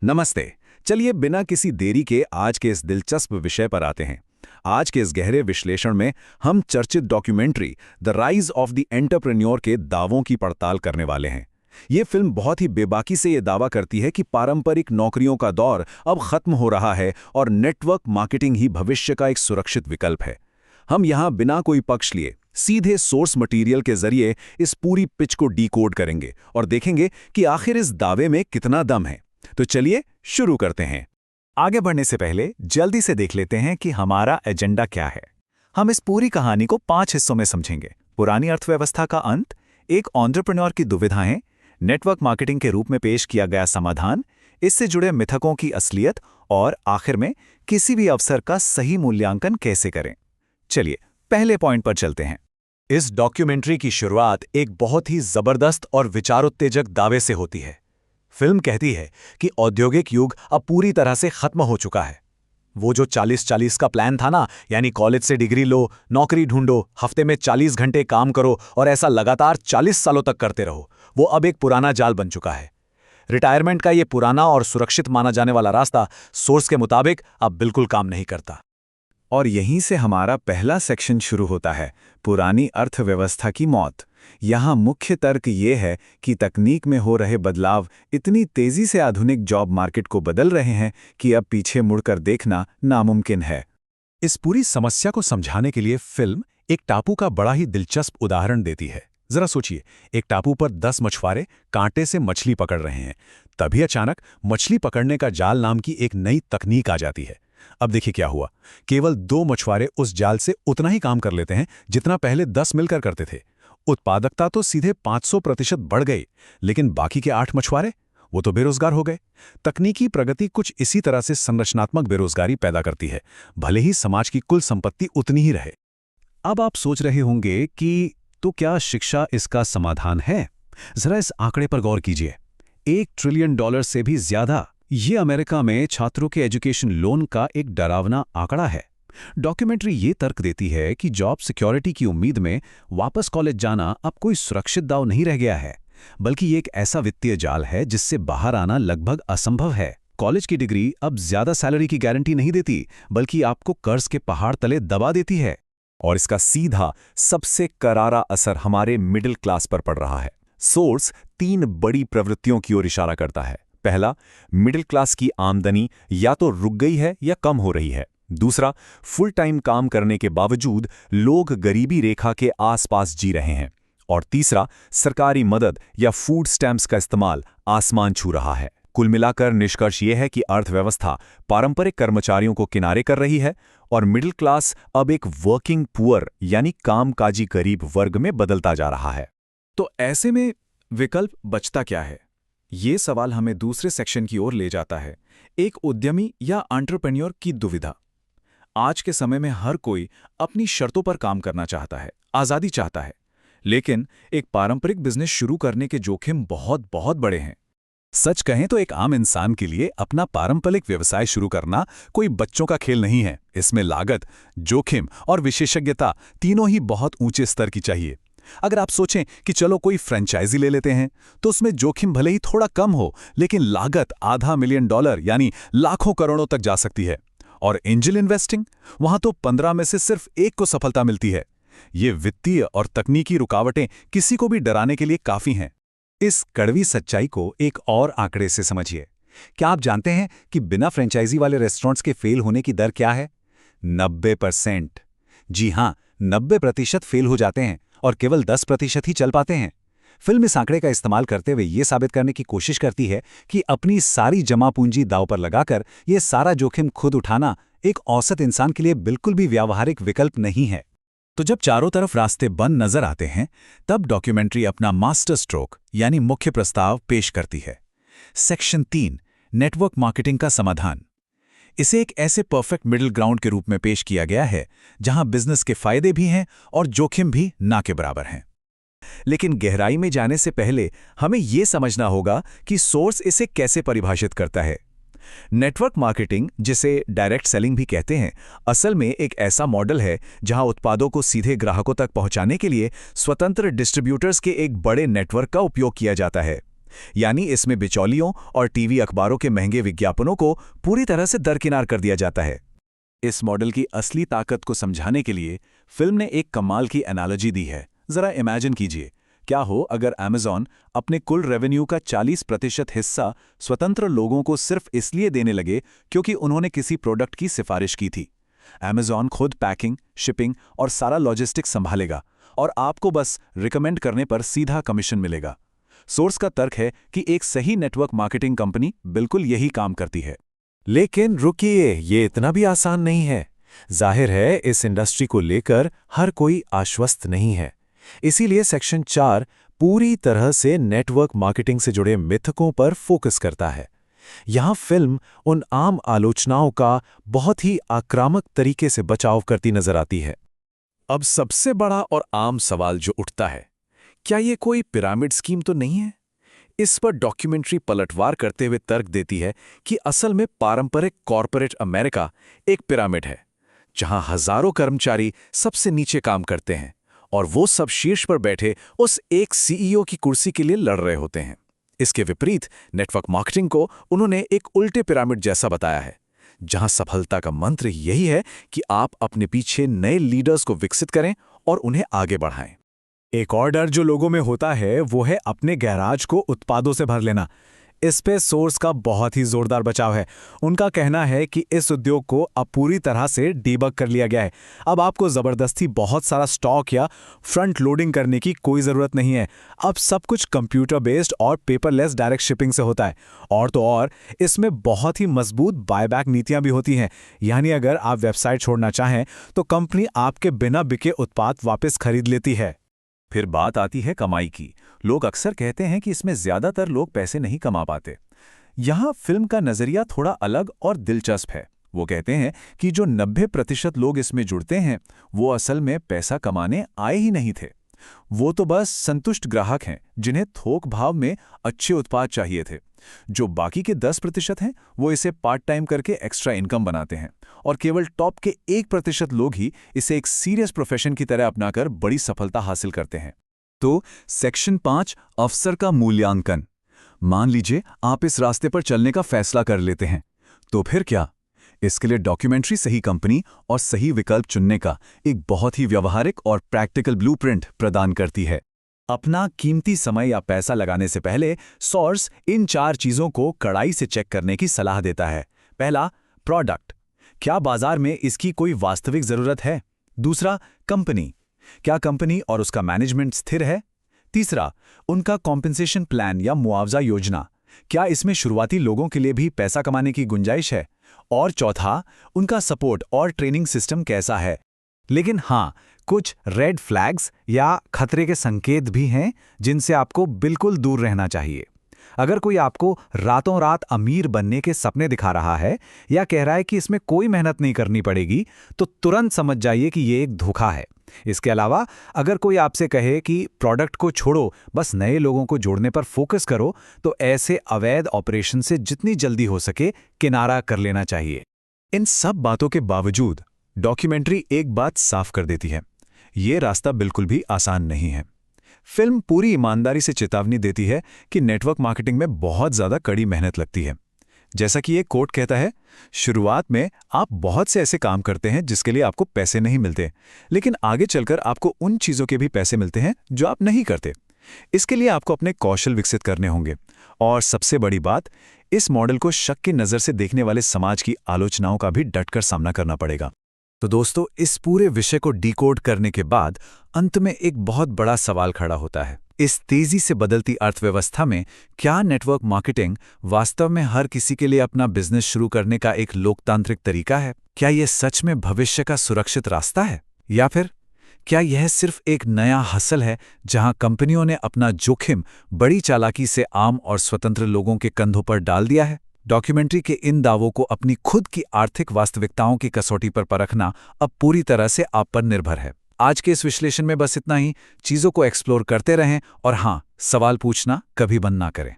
नमस्ते। चलिए बिना किसी देरी के आज के इस दिलचस्प विषय पर आते हैं। आज के इस गहरे विश्लेषण में हम चर्चित documentary the rise of the entrepreneur के दावों की पड़ताल करने वाले हैं। ये फिल्म बहुत ही बेबाकी से ये दावा करती है कि पारंपरिक नौकरियों का दौर अब खत्म हो रहा है और नेटवर्क मार्केटिंग ही भविष्य का एक सुरक्षित विकल्प है। हम यहाँ बिना कोई पक्ष लिए सीधे सोर्स मटेरियल के जरिए इस पूरी पिच को डीकोड करेंगे और देखेंगे कि आखिर इस दावे में कितना दम है। तो चलिए शुरू करते हैं। आगे बढ़ने से पहले जल्दी से देख लेते हैं कि हमारा एजेंडा क्या है। हम इस पूरी कहानी को 5 हिस्सों में समझेंगे। पुरानी अर्थव्यवस्था का अंत, एक एंटरप्रेन्योर की दुविधाएं, नेटवर्क मार्केटिंग के रूप में पेश किया गया समाधान, इससे जुड़े मिथकों की असलियत और आखिर में किसी भी अवसर का सही मूल्यांकन कैसे करें। चलिए पहले पॉइंट पर चलते हैं। इस डॉक्यूमेंट्री की शुरुआत एक बहुत ही जबरदस्त और विचारोत्तेजक दावे से होती है। फिल्म कहती है कि औद्योगिक युग अब पूरी तरह से खत्म हो चुका है। वो जो 40-40 का प्लान था ना, यानी कॉलेज से डिग्री लो, नौकरी ढूंढो, हफ्ते में 40 घंटे काम करो और ऐसा लगातार 40 सालों तक करते रहो, वो अब एक पुराना जाल बन चुका है। रिटायरमेंट का ये पुराना और सुरक्षित माना जाने वाला रास्ता सोर्स के मुताबिक अब बिल्कुल काम नहीं करता। और यहीं से हमारा पहला सेक्शन शुरू होता है, पुरानी अर्थव्यवस्था की मौत। यहाँ मुख्य तर्क ये है कि तकनीक में हो रहे बदलाव इतनी तेजी से आधुनिक जॉब मार्केट को बदल रहे हैं कि अब पीछे मुड़कर देखना नामुमकिन है। इस पूरी समस्या को समझाने के लिए फिल्म एक टापू का बड़ा ही दिलचस्प उदाहरण देती है। जरा सोचिए, एक टापू पर 10 मछुआरे कांटे से मछली पकड़ रहे हैं। तभी अचानक मछली पकड़ने का जाल नाम की एक नई तकनीक आ जाती है। अब देखिए क्या हुआ। केवल 2 मछुआरे उस जाल से उतना ही काम कर लेते हैं जितना पहले 10 मिलकर करते थे। उत्पादकता तो सीधे 500% बढ़ गई, लेकिन बाकी के 8 मछुआरे, वो तो बेरोजगार हो गए। तकनीकी प्रगति कुछ इसी तरह से संरचनात्मक बेरोजगारी पैदा करती है, भले ही समाज की कुल संपत्ति उतनी ही रहे। अब आप सोच रहे होंगे कि तो क्या शिक्षा इसका समाधान है? जरा इस आंकड़े पर गौर कीजिए। $1 ट्रिलियन से भी ज्यादा ये अमेरिका में छात्रों के एजुकेशन लोन का एक डरावना आंकड़ा है। डॉक्यूमेंट्री ये तर्क देती है कि जॉब सिक्योरिटी की उम्मीद में वापस कॉलेज जाना अब कोई सुरक्षित दांव नहीं रह गया है, बल्कि ये एक ऐसा वित्तीय जाल है जिससे बाहर आना लगभग असंभव है। कॉलेज की डिग्री अब ज्यादा सैलरी की गारंटी नहीं देती, बल्कि आपको कर्ज के पहाड़ तले दबा देती है। और इसका सीधा सबसे करारा असर हमारे मिडिल क्लास पर पड़ रहा है। सोर्स 3 बड़ी प्रवृत्तियों की ओर इशारा करता है। पहला, मिडिल क्लास की आमदनी या तो रुक गई है या कम हो रही है। दूसरा, फुल टाइम काम करने के बावजूद लोग गरीबी रेखा के आसपास जी रहे हैं। और तीसरा, सरकारी मदद या फूड स्टैम्प्स का इस्तेमाल आसमान छू रहा है। कुल मिलाकर निष्कर्ष यह है कि अर्थव्यवस्था पारंपरिक कर्मचारियों को किनारे कर रही है और मिडिल क्लास अब एक वर्किंग पुअर यानी कामकाजी गरीब वर्ग में बदलता जा रहा है। तो ऐसे में विकल्प बचता क्या है? ये सवाल हमें दूसरे सेक्शन की ओर ले जाता है, एक उद्यमी या एंटरप्रेन्योर की दुविधा। आज के समय में हर कोई अपनी शर्तों पर काम करना चाहता है, आज़ादी चाहता है, लेकिन एक पारंपरिक बिजनेस शुरू करने के जोखिम बहुत बहुत बड़े हैं। सच कहें तो एक आम इंसान के लिए अपना पारंपरिक व्यवसाय शुरू करना कोई बच्चों का खेल नहीं है। इसमें लागत, जोखिम और विशेषज्ञता तीनों ही बहुत ऊंचे स्तर की चाहिए। अगर आप सोचें कि चलो कोई फ्रेंचाइजी ले लेते हैं, तो उसमें जोखिम भले ही थोड़ा कम हो, लेकिन लागत $500 मिलियन यानी लाखों करोड़ों तक जा सकती है। और एंजल इन्वेस्टिंग, वहां तो 15 में से सिर्फ 1 को सफलता मिलती है। ये वित्तीय और तकनीकी रुकावटें किसी को भी डराने के लिए काफी हैं। इस कड़वी सच्चाई को एक और आंकड़े से समझिए। क्या आप जानते हैं कि बिना फ्रेंचाइजी वाले रेस्टोरेंट्स के फेल होने की दर क्या है? 90%। जी हां, 90% फेल हो जाते हैं और केवल 10% ही चल पाते हैं। फिल्म इस आंकड़े का इस्तेमाल करते हुए ये साबित करने की कोशिश करती है कि अपनी सारी जमा पूंजी दांव पर लगाकर ये सारा जोखिम खुद उठाना एक औसत इंसान के लिए बिल्कुल भी व्यावहारिक विकल्प नहीं है। तो जब चारों तरफ रास्ते बंद नजर आते हैं, तब डॉक्यूमेंट्री अपना मास्टर स्ट्रोक यानी मुख्य प्रस्ताव पेश करती है। सेक्शन 3, नेटवर्क मार्केटिंग का समाधान। इसे एक ऐसे परफेक्ट मिडिल ग्राउंड के रूप में पेश किया गया है जहां बिजनेस के फायदे भी हैं और जोखिम भी ना के बराबर हैं। लेकिन गहराई में जाने से पहले हमें यह समझना होगा कि सोर्स इसे कैसे परिभाषित करता है। नेटवर्क मार्केटिंग, जिसे डायरेक्ट सेलिंग भी कहते हैं, असल में एक ऐसा मॉडल है जहां उत्पादों को सीधे ग्राहकों तक पहुंचाने के लिए स्वतंत्र डिस्ट्रीब्यूटर्स के एक बड़े नेटवर्क का उपयोग किया जाता है। यानी इसमें बिचौलियों और टीवी अखबारों के महंगे विज्ञापनों को पूरी तरह से दरकिनार कर दिया जाता है। इस मॉडल की असली ताकत को समझाने के लिए फिल्म ने एक कमाल की एनालॉजी दी है। जरा इमेजिन कीजिए, क्या हो अगर अमेज़न अपने कुल रेवेन्यू का 40% हिस्सा स्वतंत्र लोगों को सिर्फ इसलिए देने लगे क्योंकि उन्होंने किसी प्रोडक्ट की सिफारिश की थी। अमेज़न खुद पैकिंग, शिपिंग और सारा लॉजिस्टिक्स संभालेगा और आपको बस रिकमेंड करने पर सीधा कमीशन मिलेगा। सोर्स का तर्क है कि एक सही नेटवर्क मार्केटिंग कंपनी बिल्कुल यही काम करती है। लेकिन रुकिए, ये इतना भी आसान नहीं है। जाहिर है इस इंडस्ट्री को लेकर हर कोई आश्वस्त नहीं है। इसीलिए सेक्शन 4 पूरी तरह से नेटवर्क मार्केटिंग से जुड़े मिथकों पर फोकस करता है। यहाँ फिल्म उन आम आलोचनाओं का बहुत ही आक्रामक तरीके से बचाव करती नजर आती है। अब सबसे बड़ा और आम सवाल जो उठता है, क्या ये कोई पिरामिड स्कीम तो नहीं है? इस पर डॉक्यूमेंट्री पलटवार करते हुए तर्क देती है कि असल में पारंपरिक कॉरपोरेट अमेरिका एक पिरामिड है, जहां हजारों कर्मचारी सबसे नीचे काम करते हैं और वो सब शीर्ष पर बैठे उस एक सीईओ की कुर्सी के लिए लड़ रहे होते हैं। इसके विपरीत नेटवर्क मार्केटिंग को उन्होंने एक उल्टे पिरामिड जैसा बताया है, जहां सफलता का मंत्र यही है कि आप अपने पीछे नए लीडर्स को विकसित करें और उन्हें आगे बढ़ाएं। एक और डर जो लोगों में होता है वो है अपने गैराज को उत्पादों से भर लेना। इस पे सोर्स का बहुत ही जोरदार बचाव है। उनका कहना है कि इस उद्योग को अब पूरी तरह से डीबग कर लिया गया है। अब आपको जबरदस्ती बहुत सारा स्टॉक या फ्रंट लोडिंग करने की कोई ज़रूरत नहीं है। अब सब कुछ कंप्यूटर बेस्ड और पेपरलेस डायरेक्ट शिपिंग से होता है। और तो और इसमें बहुत ही मजबूत बायबैक नीतियां भी होती हैं। यानी अगर आप वेबसाइट छोड़ना चाहें तो कंपनी आपके बिना बिके उत्पाद वापस खरीद लेती है। फिर बात आती है कमाई की। लोग अक्सर कहते हैं कि इसमें ज्यादातर लोग पैसे नहीं कमा पाते। यहाँ फिल्म का नजरिया थोड़ा अलग और दिलचस्प है। वो कहते हैं कि जो 90% लोग इसमें जुड़ते हैं वो असल में पैसा कमाने आए ही नहीं थे। वो तो बस संतुष्ट ग्राहक हैं जिन्हें थोक भाव में अच्छे उत्पाद चाहिए थे। जो बाकी के 10% हैं वो इसे पार्ट टाइम करके एक्स्ट्रा इनकम बनाते हैं और केवल टॉप के 1% लोग ही इसे एक सीरियस प्रोफेशन की तरह अपनाकर बड़ी सफलता हासिल करते हैं। तो सेक्शन 5 अवसर का मूल्यांकन। मान लीजिए आप इस रास्ते पर चलने का फैसला कर लेते हैं, तो फिर क्या? इसके लिए डॉक्यूमेंट्री सही कंपनी और सही विकल्प चुनने का एक बहुत ही व्यवहारिक और प्रैक्टिकल ब्लूप्रिंट प्रदान करती है। अपना कीमती समय या पैसा लगाने से पहले सोर्स इन 4 चीजों को कड़ाई से चेक करने की सलाह देता है। पहला, प्रोडक्ट। क्या बाजार में इसकी कोई वास्तविक जरूरत है? दूसरा, कंपनी। क्या कंपनी और उसका मैनेजमेंट स्थिर है? तीसरा, उनका कॉम्पेंसेशन प्लान या मुआवजा योजना। क्या इसमें शुरुआती लोगों के लिए भी पैसा कमाने की गुंजाइश है? और चौथा, उनका सपोर्ट और ट्रेनिंग सिस्टम कैसा है? लेकिन हाँ, कुछ रेड फ्लैग्स या खतरे के संकेत भी हैं जिनसे आपको बिल्कुल दूर रहना चाहिए। अगर कोई आपको रातों रात अमीर बनने के सपने दिखा रहा है या कह रहा है कि इसमें कोई मेहनत नहीं करनी पड़ेगी, तो तुरंत समझ जाइए कि ये एक धोखा है। इसके अलावा अगर कोई आपसे कहे कि प्रोडक्ट को छोड़ो, बस नए लोगों को जोड़ने पर फोकस करो, तो ऐसे अवैध ऑपरेशन से जितनी जल्दी हो सके किनारा कर लेना चाहिए। इन सब बातों के बावजूद डॉक्यूमेंट्री एक बात साफ कर देती है, ये रास्ता बिल्कुल भी आसान नहीं है। फिल्म पूरी ईमानदारी से चेतावनी देती है कि नेटवर्क मार्केटिंग में बहुत ज्यादा कड़ी मेहनत लगती है। जैसा कि एक कोट कहता है, शुरुआत में आप बहुत से ऐसे काम करते हैं जिसके लिए आपको पैसे नहीं मिलते, लेकिन आगे चलकर आपको उन चीजों के भी पैसे मिलते हैं जो आप नहीं करते। इसके लिए आपको अपने कौशल विकसित करने होंगे। और सबसे बड़ी बात, इस मॉडल को शक की नजर से देखने वाले समाज की आलोचनाओं का भी डटकर सामना करना पड़ेगा। तो दोस्तों, इस पूरे विषय को डिकोड करने के बाद अंत में एक बहुत बड़ा सवाल खड़ा होता है। इस तेजी से बदलती अर्थव्यवस्था में क्या नेटवर्क मार्केटिंग वास्तव में हर किसी के लिए अपना बिजनेस शुरू करने का एक लोकतांत्रिक तरीका है? क्या यह सच में भविष्य का सुरक्षित रास्ता है, या फिर क्या यह सिर्फ एक नया हसल है जहां कंपनियों ने अपना जोखिम बड़ी चालाकी से आम और स्वतंत्र लोगों के कंधों पर डाल दिया है? डॉक्यूमेंट्री के इन दावों को अपनी खुद की आर्थिक वास्तविकताओं की कसौटी पर परखना अब पूरी तरह से आप पर निर्भर है। आज के इस विश्लेषण में बस इतना ही। चीजों को एक्सप्लोर करते रहें और हाँ, सवाल पूछना कभी बंद ना करें।